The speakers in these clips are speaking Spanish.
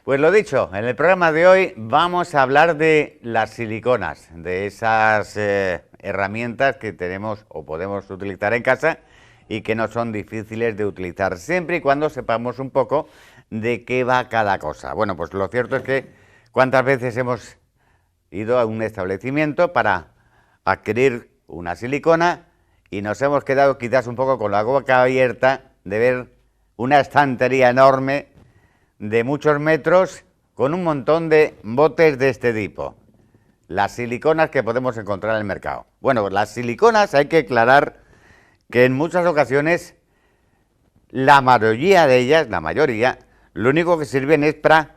Pues lo dicho, en el programa de hoy vamos a hablar de las siliconas, de esas herramientas que tenemos o podemos utilizar en casa y que no son difíciles de utilizar, siempre y cuando sepamos un poco de qué va cada cosa. Bueno, pues lo cierto es que cuántas veces hemos ido a un establecimiento para adquirir una silicona y nos hemos quedado quizás un poco con la boca abierta de ver una estantería enorme de muchos metros con un montón de botes de este tipo. Las siliconas que podemos encontrar en el mercado. Bueno, las siliconas hay que aclarar que en muchas ocasiones la mayoría de ellas, lo único que sirven es para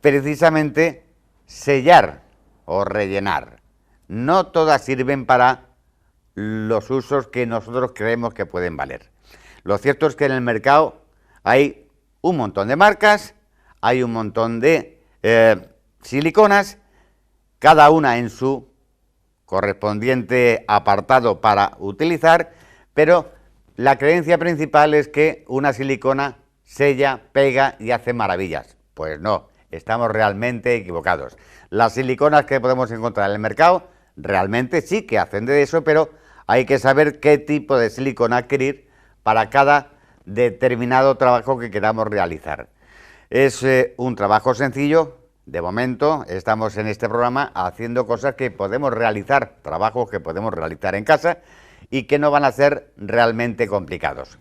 precisamente sellar o rellenar. No todas sirven para los usos que nosotros creemos que pueden valer. Lo cierto es que en el mercado hay un montón de marcas, hay un montón de siliconas, cada una en su correspondiente apartado para utilizar, pero la creencia principal es que una silicona sella, pega y hace maravillas. Pues no, estamos realmente equivocados. Las siliconas que podemos encontrar en el mercado realmente sí que hacen de eso, pero hay que saber qué tipo de silicona adquirir para cada determinado trabajo que queramos realizar. Es un trabajo sencillo. De momento estamos en este programa haciendo cosas que podemos realizar, trabajos que podemos realizar en casa y que no van a ser realmente complicados.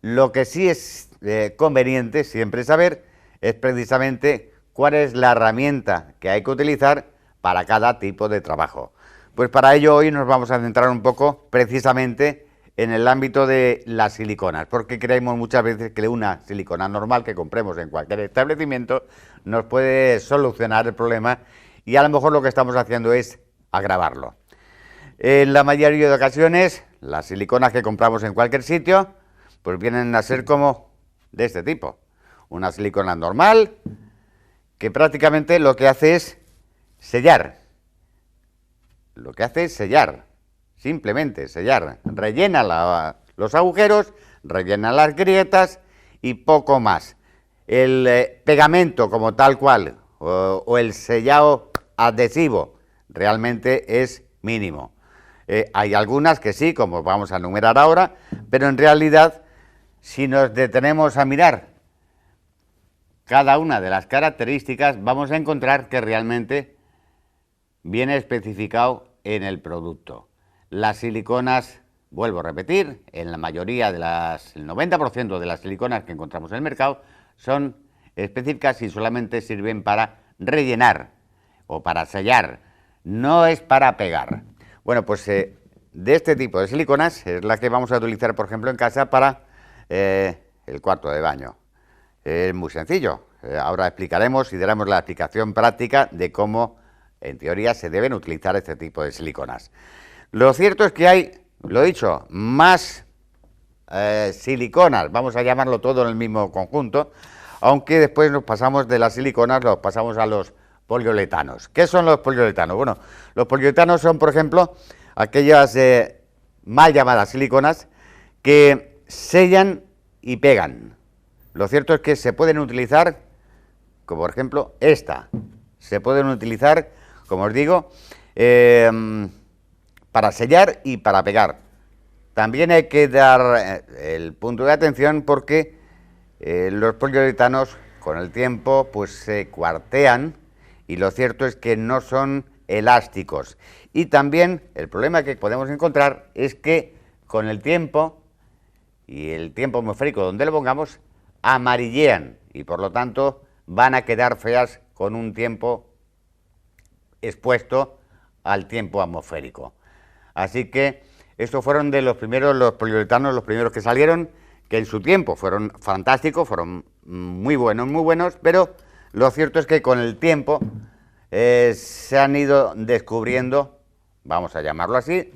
Lo que sí es conveniente siempre saber es precisamente cuál es la herramienta que hay que utilizar para cada tipo de trabajo. Pues para ello hoy nos vamos a centrar un poco precisamente en el ámbito de las siliconas, porque creemos muchas veces que una silicona normal que compremos en cualquier establecimiento nos puede solucionar el problema y a lo mejor lo que estamos haciendo es agravarlo. En la mayoría de ocasiones, las siliconas que compramos en cualquier sitio, pues vienen a ser como de este tipo. Una silicona normal que prácticamente lo que hace es sellar. Lo que hace es sellar, simplemente sellar. Rellena los agujeros, rellena las grietas y poco más. El pegamento como tal cual o el sellado adhesivo realmente es mínimo. Hay algunas que sí, como vamos a enumerar ahora, pero en realidad, si nos detenemos a mirar cada una de las características, vamos a encontrar que realmente viene especificado en el producto. Las siliconas, vuelvo a repetir, en la mayoría de el 90% de las siliconas que encontramos en el mercado son específicas y solamente sirven para rellenar o para sellar, no es para pegar. Bueno, pues de este tipo de siliconas es la que vamos a utilizar, por ejemplo, en casa para el cuarto de baño. Es muy sencillo. Ahora explicaremos y daremos la explicación práctica de cómo, en teoría, se deben utilizar este tipo de siliconas. Lo cierto es que hay, lo dicho, más siliconas, vamos a llamarlo todo en el mismo conjunto, aunque después nos pasamos de las siliconas, los pasamos a los poliuretanos. ¿Qué son los poliuretanos? Bueno, los poliuretanos son, por ejemplo, aquellas mal llamadas siliconas que sellan y pegan. Lo cierto es que se pueden utilizar, como por ejemplo esta, se pueden utilizar, como os digo, para sellar y para pegar. También hay que dar el punto de atención porque los poliuretanos con el tiempo pues se cuartean y lo cierto es que no son elásticos. Y también el problema que podemos encontrar es que con el tiempo y el tiempo atmosférico donde lo pongamos amarillean y por lo tanto van a quedar feas con un tiempo expuesto al tiempo atmosférico. Así que estos fueron de los primeros, los poliuretanos, los primeros que salieron, que en su tiempo fueron fantásticos, fueron muy buenos, pero lo cierto es que con el tiempo se han ido descubriendo, vamos a llamarlo así,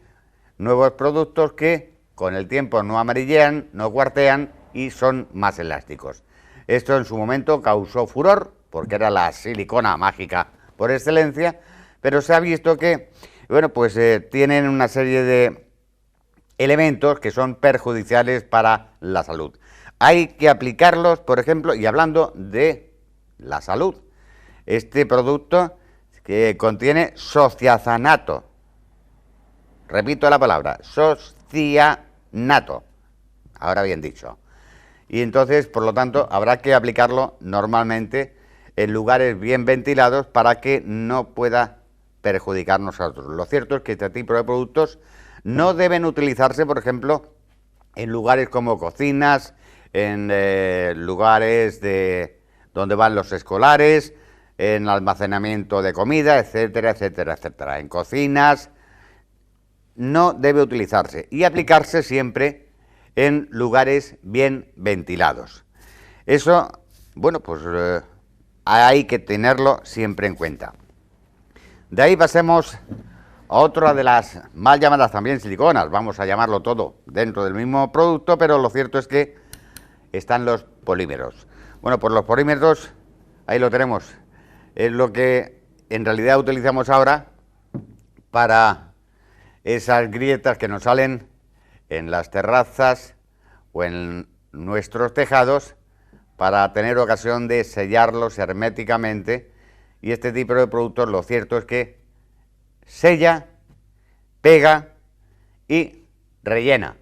nuevos productos que con el tiempo no amarillean, no cuartean y son más elásticos. Esto en su momento causó furor, porque era la silicona mágica por excelencia, pero se ha visto que, bueno, pues tienen una serie de elementos que son perjudiciales para la salud. Hay que aplicarlos, por ejemplo, y hablando de la salud. Este producto que contiene sociazanato. Repito la palabra, socianato. Ahora bien dicho. Y entonces, por lo tanto, habrá que aplicarlo normalmente en lugares bien ventilados para que no pueda perjudicarnos a nosotros. Lo cierto es que este tipo de productos no deben utilizarse, por ejemplo, en lugares como cocinas, en lugares donde van los escolares, en almacenamiento de comida, etcétera, etcétera, etcétera. En cocinas no debe utilizarse y aplicarse siempre en lugares bien ventilados. Eso, bueno, pues hay que tenerlo siempre en cuenta. De ahí pasemos a otra de las mal llamadas también siliconas, vamos a llamarlo todo dentro del mismo producto, pero lo cierto es que están los polímeros. Bueno, pues los polímeros, ahí lo tenemos, es lo que en realidad utilizamos ahora para esas grietas que nos salen en las terrazas o en nuestros tejados para tener ocasión de sellarlos herméticamente. Y este tipo de productos, lo cierto es que sella, pega y rellena.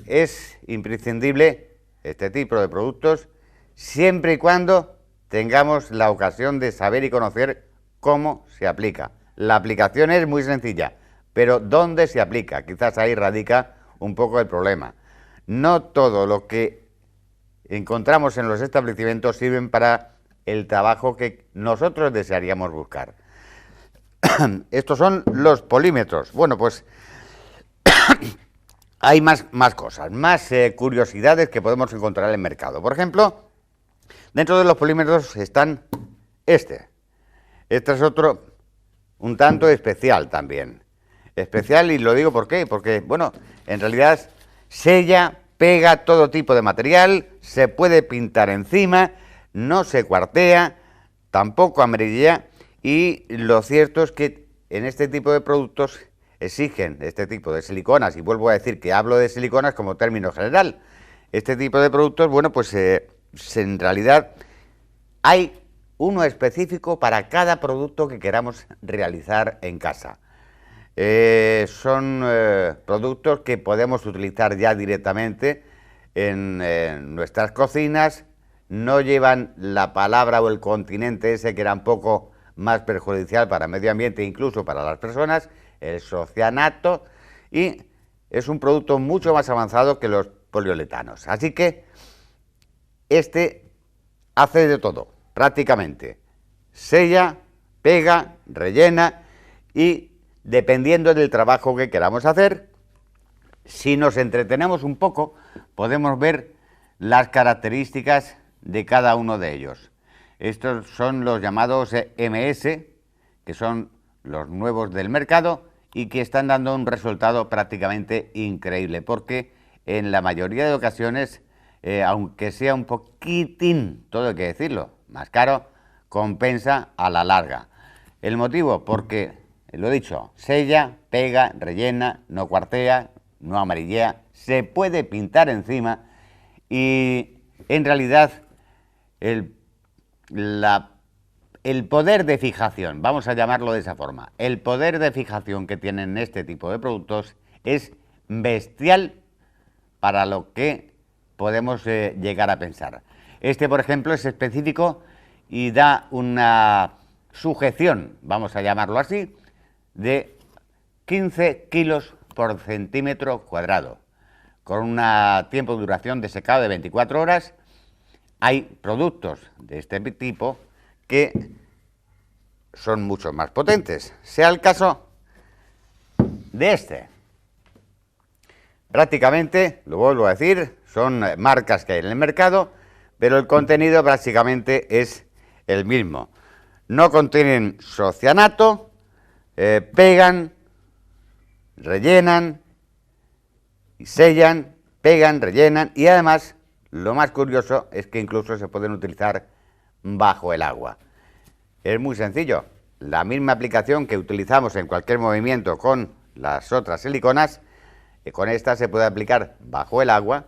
Es imprescindible este tipo de productos siempre y cuando tengamos la ocasión de saber y conocer cómo se aplica. La aplicación es muy sencilla, pero ¿dónde se aplica? Quizás ahí radica un poco el problema. No todo lo que encontramos en los establecimientos sirven para el trabajo que nosotros desearíamos buscar. Estos son los polímetros. Bueno, pues hay más cosas, más curiosidades que podemos encontrar en el mercado. Por ejemplo, dentro de los polímetros están este es otro un tanto especial también. Especial, y lo digo ¿por qué? Porque, bueno, en realidad sella, pega todo tipo de material, se puede pintar encima, no se cuartea, tampoco amarillea, y lo cierto es que en este tipo de productos exigen este tipo de siliconas, y vuelvo a decir que hablo de siliconas como término general. Este tipo de productos, bueno, pues en realidad hay uno específico para cada producto que queramos realizar en casa. Son productos que podemos utilizar ya directamente en nuestras cocinas, no llevan la palabra o el continente ese que era un poco más perjudicial para el medio ambiente, incluso para las personas, el socianato, y es un producto mucho más avanzado que los poliuretanos. Así que este hace de todo, prácticamente. Sella, pega, rellena y dependiendo del trabajo que queramos hacer, si nos entretenemos un poco, podemos ver las características de cada uno de ellos. Estos son los llamados MS, que son los nuevos del mercado y que están dando un resultado prácticamente increíble, porque en la mayoría de ocasiones, aunque sea un poquitín, todo hay que decirlo, más caro, compensa a la larga. El motivo, porque, lo he dicho, sella, pega, rellena, no cuartea, no amarillea, se puede pintar encima y en realidad el poder de fijación, vamos a llamarlo de esa forma, el poder de fijación que tienen este tipo de productos es bestial para lo que podemos llegar a pensar. Este, por ejemplo, es específico y da una sujeción, vamos a llamarlo así, de 15 kilos por centímetro cuadrado, con un tiempo de duración de secado de 24 horas. Hay productos de este tipo que son mucho más potentes. Sea el caso de este. Prácticamente, lo vuelvo a decir, son marcas que hay en el mercado, pero el contenido prácticamente es el mismo. No contienen socianato, pegan, rellenan, y sellan, pegan, rellenan y además lo más curioso es que incluso se pueden utilizar bajo el agua. Es muy sencillo, la misma aplicación que utilizamos en cualquier movimiento con las otras siliconas, con esta se puede aplicar bajo el agua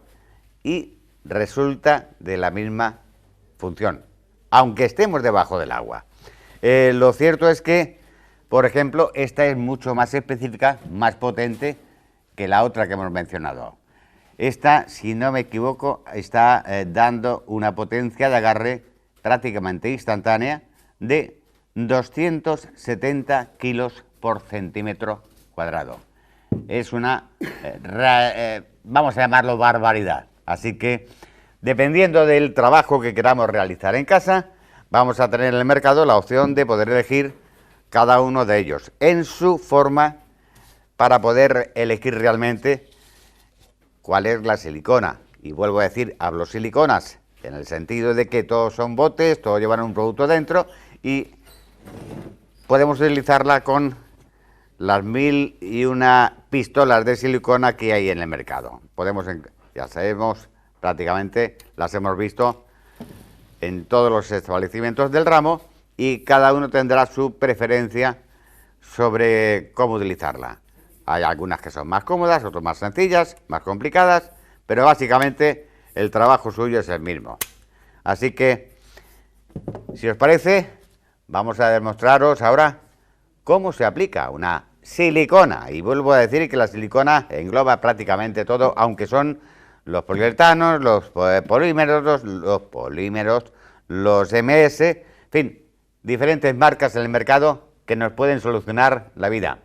y resulta de la misma función, aunque estemos debajo del agua. Lo cierto es que, por ejemplo, esta es mucho más específica, más potente que la otra que hemos mencionado. Esta, si no me equivoco, está dando una potencia de agarre prácticamente instantánea de 270 kilos por centímetro cuadrado. Es una, vamos a llamarlo barbaridad. Así que, dependiendo del trabajo que queramos realizar en casa, vamos a tener en el mercado la opción de poder elegir cada uno de ellos en su forma para poder elegir realmente cuál es la silicona. Y vuelvo a decir, hablo siliconas en el sentido de que todos son botes, todos llevan un producto dentro y podemos utilizarla con las 1001 pistolas de silicona que hay en el mercado. Ya sabemos, prácticamente las hemos visto en todos los establecimientos del ramo y cada uno tendrá su preferencia sobre cómo utilizarla. Hay algunas que son más cómodas, otras más sencillas, más complicadas, pero básicamente el trabajo suyo es el mismo. Así que, si os parece, vamos a demostraros ahora cómo se aplica una silicona. Y vuelvo a decir que la silicona engloba prácticamente todo, aunque son los poliuretanos, los polímeros, los MS, en fin, diferentes marcas en el mercado que nos pueden solucionar la vida.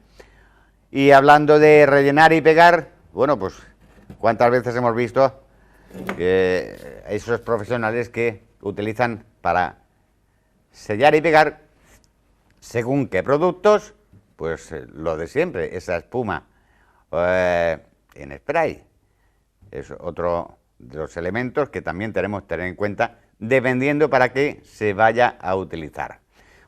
Y hablando de rellenar y pegar, bueno, pues cuántas veces hemos visto esos profesionales que utilizan para sellar y pegar según qué productos, pues lo de siempre, esa espuma en spray. Es otro de los elementos que también tenemos que tener en cuenta dependiendo para qué se vaya a utilizar.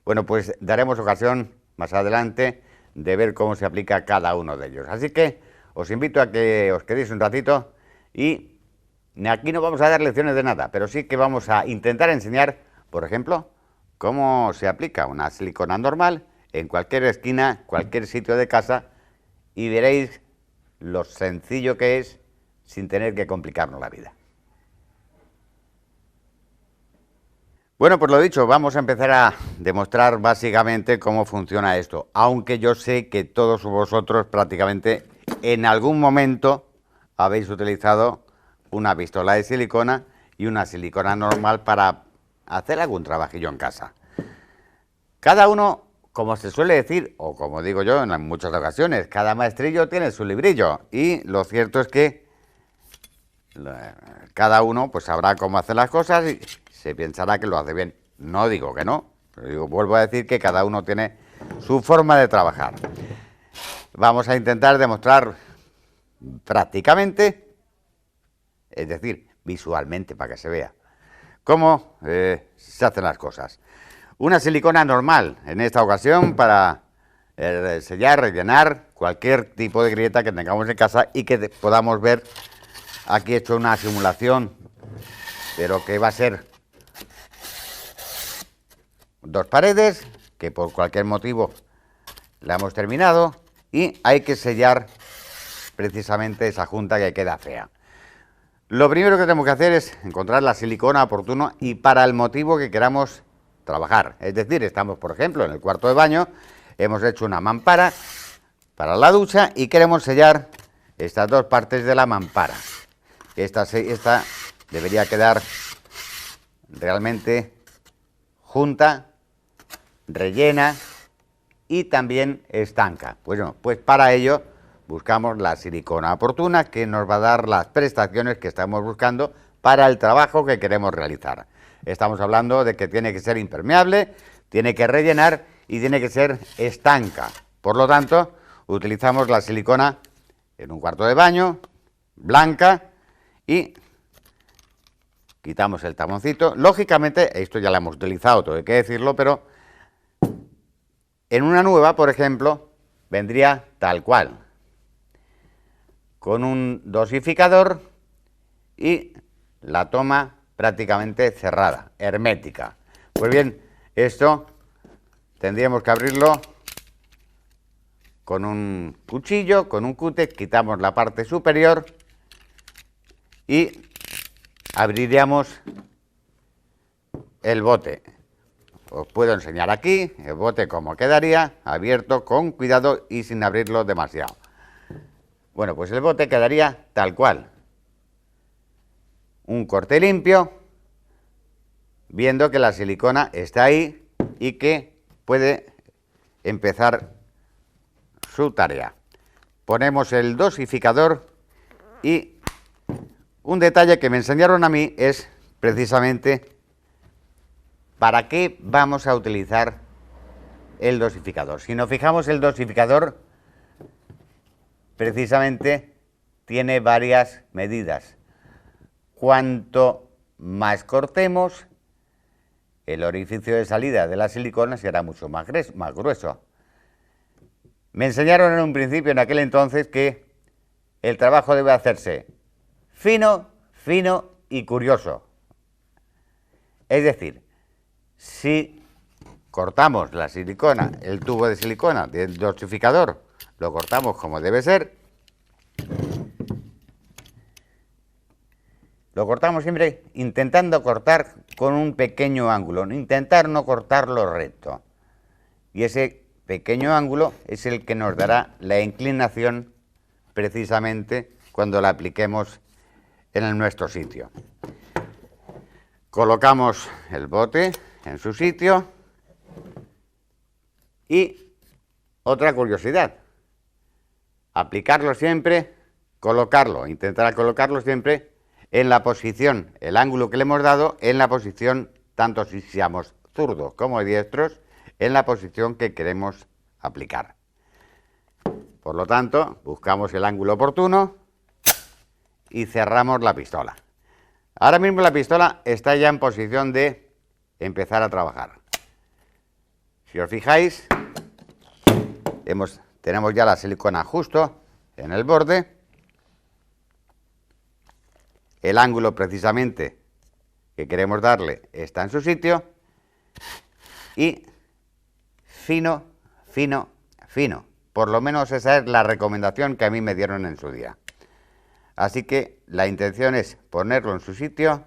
Bueno, pues daremos ocasión más adelante de ver cómo se aplica cada uno de ellos. Así que os invito a que os quedéis un ratito y aquí no vamos a dar lecciones de nada, pero sí que vamos a intentar enseñar, por ejemplo, cómo se aplica una silicona normal en cualquier esquina, cualquier sitio de casa y veréis lo sencillo que es sin tener que complicarnos la vida. Bueno, pues lo dicho, vamos a empezar a demostrar básicamente cómo funciona esto, aunque yo sé que todos vosotros prácticamente en algún momento habéis utilizado una pistola de silicona y una silicona normal para hacer algún trabajillo en casa. Cada uno, como se suele decir, o como digo yo en muchas ocasiones, cada maestrillo tiene su librillo y lo cierto es que cada uno pues sabrá cómo hacer las cosas y se pensará que lo hace bien. No digo que no, pero vuelvo a decir que cada uno tiene su forma de trabajar. Vamos a intentar demostrar prácticamente, es decir, visualmente para que se vea, cómo se hacen las cosas. Una silicona normal, en esta ocasión, para sellar, rellenar cualquier tipo de grieta que tengamos en casa y que podamos ver. Aquí he hecho una simulación de lo que va a ser dos paredes, que por cualquier motivo la hemos terminado, y hay que sellar precisamente esa junta que queda fea. Lo primero que tenemos que hacer es encontrar la silicona oportuna y para el motivo que queramos trabajar. Es decir, estamos, por ejemplo, en el cuarto de baño, hemos hecho una mampara para la ducha y queremos sellar estas dos partes de la mampara. Esta debería quedar realmente junta, rellena y también estanca. Bueno, pues para ello buscamos la silicona oportuna que nos va a dar las prestaciones que estamos buscando para el trabajo que queremos realizar. Estamos hablando de que tiene que ser impermeable, tiene que rellenar y tiene que ser estanca. Por lo tanto, utilizamos la silicona en un cuarto de baño, blanca, y quitamos el taponcito. Lógicamente, esto ya lo hemos utilizado, todo hay que decirlo, pero en una nueva, por ejemplo, vendría tal cual, con un dosificador y la toma prácticamente cerrada, hermética. Pues bien, esto tendríamos que abrirlo con un cuchillo, con un cúter, quitamos la parte superior y abriríamos el bote. Os puedo enseñar aquí el bote cómo quedaría, abierto con cuidado y sin abrirlo demasiado. Bueno, pues el bote quedaría tal cual. Un corte limpio, viendo que la silicona está ahí y que puede empezar su tarea. Ponemos el dosificador y un detalle que me enseñaron a mí es precisamente para qué vamos a utilizar el dosificador. Si nos fijamos, el dosificador precisamente tiene varias medidas. Cuanto más cortemos, el orificio de salida de la silicona será mucho más grueso. Me enseñaron en un principio, en aquel entonces, que el trabajo debe hacerse fino, fino y curioso. Es decir, si cortamos la silicona, el tubo de silicona del dosificador, lo cortamos como debe ser, lo cortamos siempre intentando cortar con un pequeño ángulo, intentar no cortarlo recto. Y ese pequeño ángulo es el que nos dará la inclinación precisamente cuando la apliquemos en nuestro sitio. Colocamos el bote en su sitio y otra curiosidad, aplicarlo siempre, intentar colocarlo siempre en la posición, el ángulo que le hemos dado, en la posición, tanto si seamos zurdos como diestros, en la posición que queremos aplicar. Por lo tanto, buscamos el ángulo oportuno y cerramos la pistola. Ahora mismo la pistola está ya en posición de empezar a trabajar. Si os fijáis, tenemos ya la silicona justo en el borde. El ángulo precisamente que queremos darle está en su sitio. Y fino, fino, fino. Por lo menos esa es la recomendación que a mí me dieron en su día. Así que la intención es ponerlo en su sitio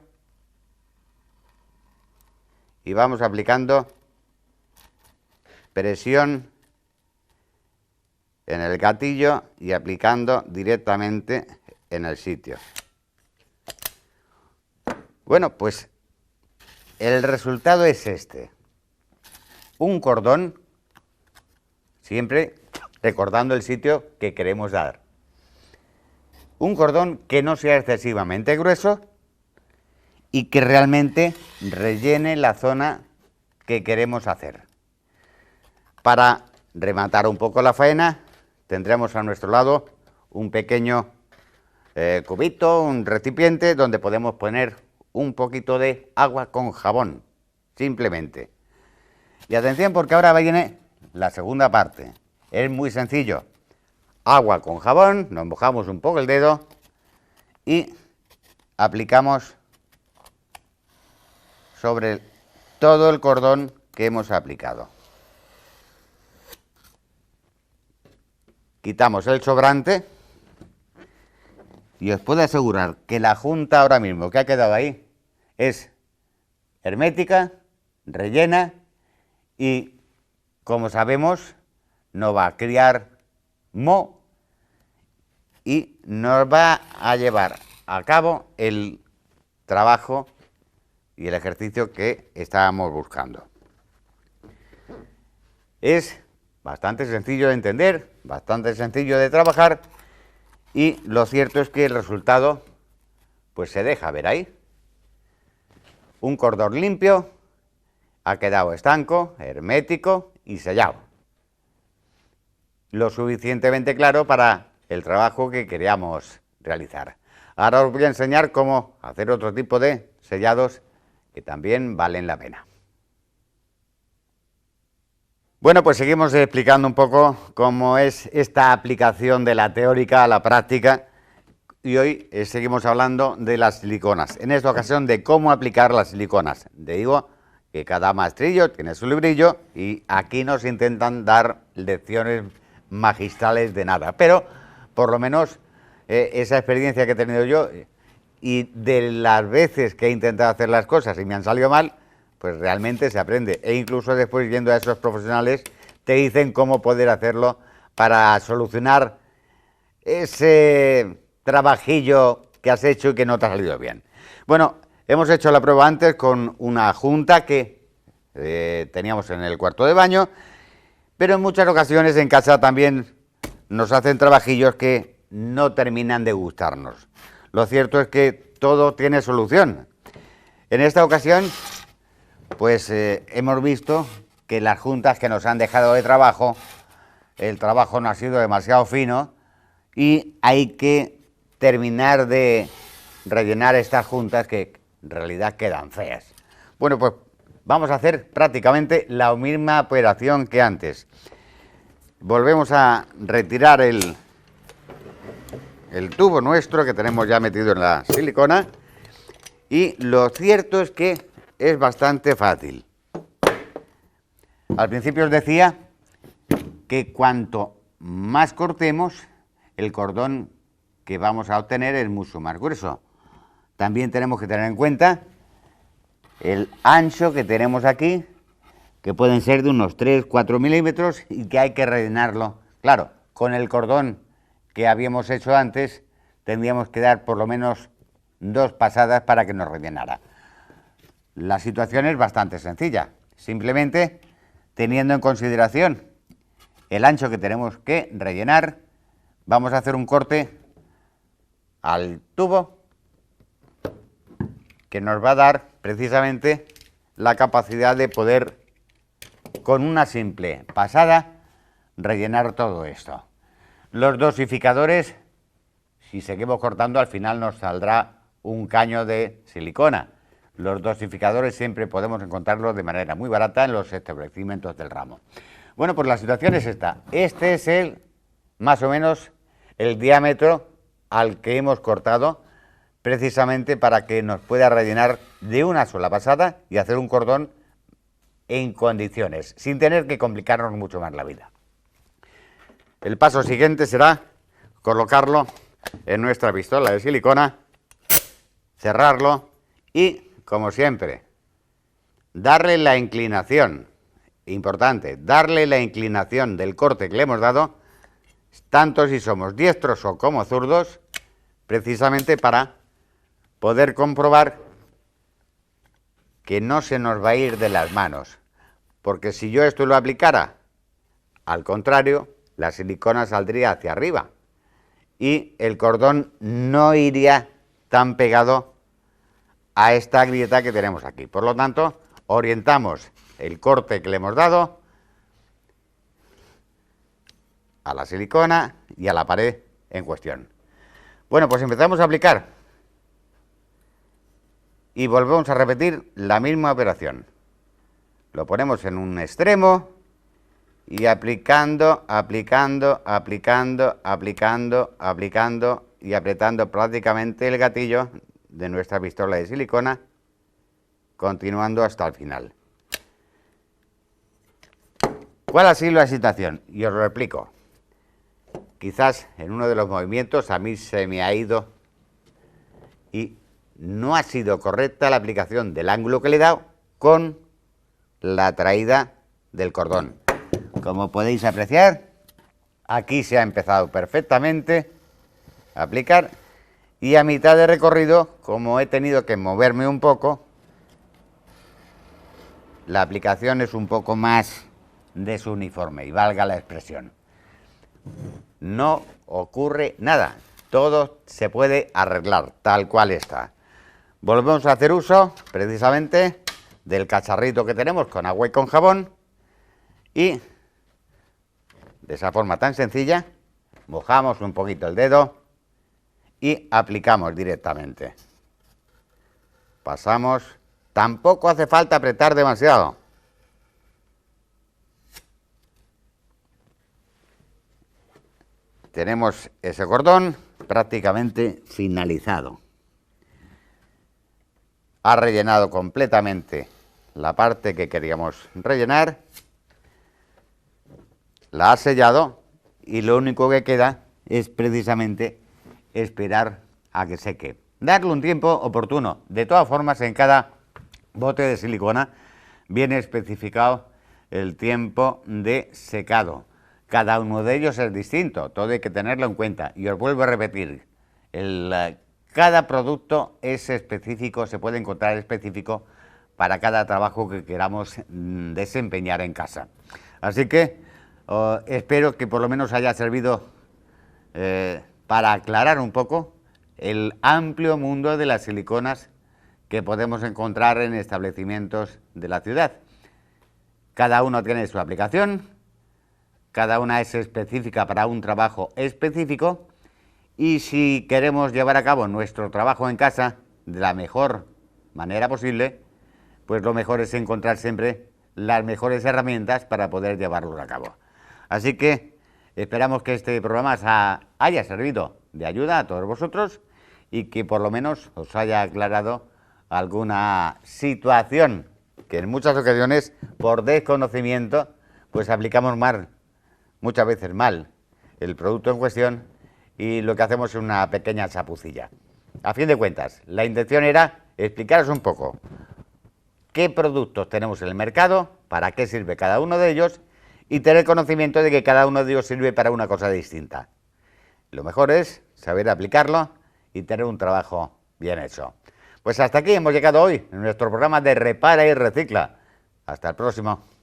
y vamos aplicando presión en el gatillo y aplicando directamente en el sitio. Bueno, pues el resultado es este. Un cordón, siempre recordando el sitio que queremos dar. Un cordón que no sea excesivamente grueso y que realmente rellene la zona que queremos hacer. Para rematar un poco la faena, tendremos a nuestro lado un pequeño cubito, un recipiente donde podemos poner un poquito de agua con jabón, simplemente. Y atención, porque ahora viene la segunda parte. Es muy sencillo. Agua con jabón, nos mojamos un poco el dedo y aplicamos sobre todo el cordón que hemos aplicado. Quitamos el sobrante y os puedo asegurar que la junta ahora mismo que ha quedado ahí es hermética, rellena y, como sabemos, no va a crear moho y nos va a llevar a cabo el trabajo y el ejercicio que estábamos buscando. Es bastante sencillo de entender, bastante sencillo de trabajar y lo cierto es que el resultado pues se deja ver ahí. Un cordón limpio, ha quedado estanco, hermético y sellado. Lo suficientemente claro para el trabajo que queríamos realizar. Ahora os voy a enseñar cómo hacer otro tipo de sellados que también valen la pena. Bueno, pues seguimos explicando un poco cómo es esta aplicación de la teórica a la práctica y hoy seguimos hablando de las siliconas. En esta ocasión de cómo aplicar las siliconas. Digo que cada maestrillo tiene su librillo y aquí no se intentan dar lecciones magistrales de nada, pero por lo menos esa experiencia que he tenido yo y de las veces que he intentado hacer las cosas y me han salido mal, pues realmente se aprende. E incluso después, yendo a esos profesionales, te dicen cómo poder hacerlo para solucionar ese trabajillo que has hecho y que no te ha salido bien. Bueno, hemos hecho la prueba antes con una junta que teníamos en el cuarto de baño, pero en muchas ocasiones en casa también nos hacen trabajillos que no terminan de gustarnos. Lo cierto es que todo tiene solución. En esta ocasión, pues hemos visto que las juntas que nos han dejado de trabajo, el trabajo no ha sido demasiado fino y hay que terminar de rellenar estas juntas que en realidad quedan feas. Bueno, pues vamos a hacer prácticamente la misma operación que antes. Volvemos a retirar el tubo nuestro que tenemos ya metido en la silicona y lo cierto es que es bastante fácil. Al principio os decía que cuanto más cortemos, el cordón que vamos a obtener es mucho más grueso. También tenemos que tener en cuenta el ancho que tenemos aquí, que pueden ser de unos 3-4 milímetros y que hay que rellenarlo. Claro, con el cordón que habíamos hecho antes, tendríamos que dar por lo menos 2 pasadas para que nos rellenara. La situación es bastante sencilla, simplemente teniendo en consideración el ancho que tenemos que rellenar, vamos a hacer un corte al tubo que nos va a dar precisamente la capacidad de poder, con una simple pasada, rellenar todo esto. Los dosificadores, si seguimos cortando, al final nos saldrá un caño de silicona. Los dosificadores siempre podemos encontrarlos de manera muy barata en los establecimientos del ramo. Bueno, pues la situación es esta. Este es más o menos el diámetro al que hemos cortado, precisamente para que nos pueda rellenar de una sola pasada y hacer un cordón en condiciones, sin tener que complicarnos mucho más la vida. El paso siguiente será colocarlo en nuestra pistola de silicona, cerrarlo y, como siempre, darle la inclinación, importante, darle la inclinación del corte que le hemos dado, tanto si somos diestros o como zurdos, precisamente para poder comprobar que no se nos va a ir de las manos, porque si yo esto lo aplicara, al contrario, la silicona saldría hacia arriba y el cordón no iría tan pegado a esta grieta que tenemos aquí. Por lo tanto, orientamos el corte que le hemos dado a la silicona y a la pared en cuestión. Bueno, pues empezamos a aplicar y volvemos a repetir la misma operación. Lo ponemos en un extremo y aplicando y apretando prácticamente el gatillo de nuestra pistola de silicona, continuando hasta el final. ¿Cuál ha sido la situación? Y os lo explico. Quizás en uno de los movimientos a mí se me ha ido y no ha sido correcta la aplicación del ángulo que le he dado con la traída del cordón. Como podéis apreciar, aquí se ha empezado perfectamente a aplicar y a mitad de recorrido, como he tenido que moverme un poco, la aplicación es un poco más desuniforme, y valga la expresión. No ocurre nada, todo se puede arreglar tal cual está. Volvemos a hacer uso precisamente del cacharrito que tenemos con agua y con jabón y de esa forma tan sencilla mojamos un poquito el dedo y aplicamos directamente. Pasamos, tampoco hace falta apretar demasiado. Tenemos ese cordón prácticamente finalizado. Ha rellenado completamente la parte que queríamos rellenar, la ha sellado y lo único que queda es precisamente esperar a que seque. darle un tiempo oportuno. De todas formas, en cada bote de silicona viene especificado el tiempo de secado. Cada uno de ellos es distinto, todo hay que tenerlo en cuenta. Y os vuelvo a repetir, cada producto es específico, se puede encontrar específico para cada trabajo que queramos desempeñar en casa. Así que espero que por lo menos haya servido para aclarar un poco el amplio mundo de las siliconas que podemos encontrar en establecimientos de la ciudad. Cada uno tiene su aplicación, cada una es específica para un trabajo específico, y si queremos llevar a cabo nuestro trabajo en casa de la mejor manera posible, pues lo mejor es encontrar siempre las mejores herramientas para poder llevarlo a cabo. Así que esperamos que este programa haya servido de ayuda a todos vosotros y que por lo menos os haya aclarado alguna situación que en muchas ocasiones, por desconocimiento, pues aplicamos muchas veces mal el producto en cuestión y lo que hacemos es una pequeña chapucilla. A fin de cuentas, la intención era explicaros un poco qué productos tenemos en el mercado, para qué sirve cada uno de ellos y tener conocimiento de que cada uno de ellos sirve para una cosa distinta. Lo mejor es saber aplicarlo y tener un trabajo bien hecho. Pues hasta aquí hemos llegado hoy en nuestro programa de Repara y Recicla. Hasta el próximo.